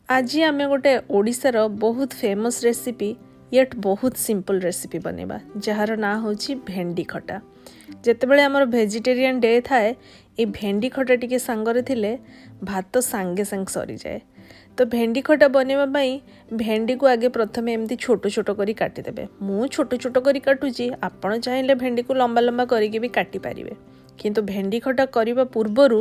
आज आम गोटे ओडिशार बहुत फेमस रेसिपी येट बहुत सिंपल रेसिपी बनेबा जार ना हूँ भेंडी खटा। जितेबाला आमर वेजिटेरियन डे थाए ये भेंडी खटा टी सांगरे थिले भात सांगे सांग सरी जाए। तो भेंडी खटा बनवाई भेंडी को आगे प्रथम एमती छोट छोट करी काटिदेबे। मु छोट छोट करी काटुची, आपण चाहिए भेंडी को लंबा लंबा करके भी काटी पारिबे। किंतु भेंडी खटा करने पूर्वर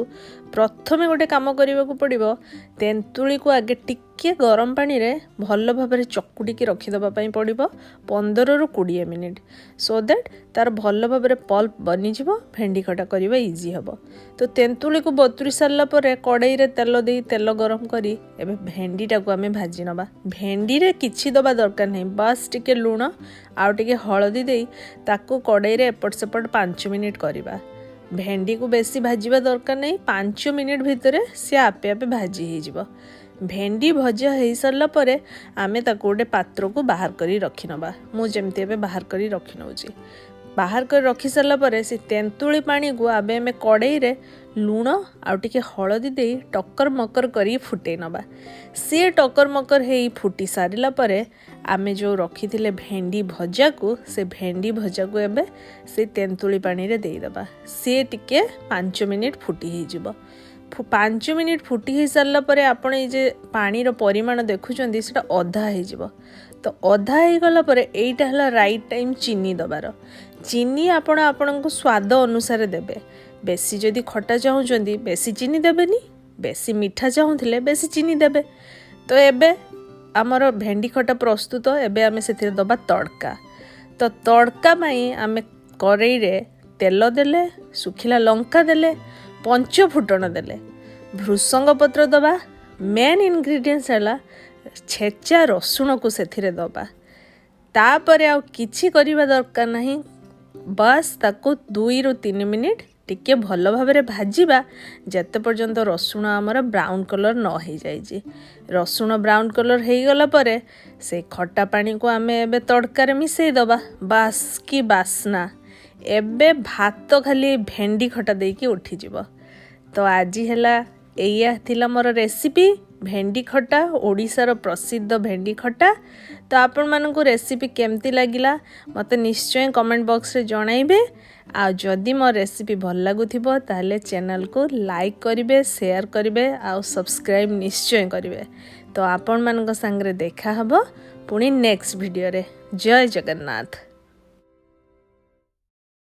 प्रथम गोटे कम करने को पड़ो, तेंतुली को आगे टिके गरम पानी रे भल भाव चकुटी रखीदेवाई पड़ो 15 ରୁ 20 मिनिट, सो दैट तार भल भाव पल्प बनीज भेंडी खटा करवा इजी हम। तो तेंतुली को बतुरी सारापर कड़ई रे तेल दे तेल गरम करी एबे भेंडीटा को आम भाजी नवा। भेंडी रे किछि दबा दरकार नहीं, बस टिके लुण आउ टिके हलदी दे ताकू कड़ई रे एपट सेपट 5 मिनिट करवा। भेंडी को बेसी भाजवा दरकार नहीं, 5 मिनिट भितर सी आपे आपे भाजी हो। भेंडी भजा हो सारा पर आमे ताको गोटे पात्र को बाहर करी रखी नवा। मु जेमती एबे बाहर करी रखी नउची। बाहर कर रखी सारा पर से तेंतुली पानी को आबे में कड़ई रे लुण आउ टिके हलदी दे टक्कर मकर करी फुटे नवा। सी टक्कर मकर हेई फुटी सारिला परे आमे जो रखी थिले भेंडी भजा को, से भेंडी भजा को एबे से तेंतुली पानी रे देई दबा। सी टिके 5 मिनिट फुटी ही जिवो। 5 मिनिट फुटी हो सारा पर आपण ये जे पानी रो परिमाण देखुचंदी सेटा अधा हो जिवो। तो अधा हो गला पर एटा हला राइट टाइम चीनी दबार। चीनी आपण आपनको स्वाद अनुसार देबे। बेसी जदि खटा चाहूचंदी बेसी चीनी देबेनी, बेसी मीठा चाहूथिले बेसी चीनी देबे। तो एबे आमर भेंडी खटा प्रस्तुत। एबे आमे सेथिरे दबा तड़का। तो तड़का माई आमे कड़ई रे तेल देले, सुखिला लंका देले, 5 फुटण देले, भृसंग पत्र दबा। मेन इनग्रेडिएंट्स है छेचा रसुण को सेथिरे दबा। तापर आउ किछि करिबा दरकार नहीं, बस ताको 2 ରୁ 3 मिनिट टिके भल भाव भाजवा जते पर्यंत रसुण आमर ब्राउन कलर न हो जाए। रसुण ब्राउन कलर हो गला परे से खटा पानी को आमे एबे तड़का मिसई दबा। बास की बासना, एबे भात खाली भेंडी खटा देकी उठी जिवो। तो आज है एया थिला मोर रेसिपी भेंडी खटा, ओडिशार प्रसिद्ध भेंडी खटा। तो आपण मानकु रेसिपी केमती लागिला मते निश्चय कमेंट बॉक्स रे जणाइबे। आ जदि मो रेसिपी भल लागुथिबो ताले चैनल को लाइक करिवे, शेयर करिवे, आ सब्सक्राइब निश्चय करिवे। तो आपण मानक संगे देखा हबो पुणी नेक्स्ट वीडियो रे। जय जगन्नाथ।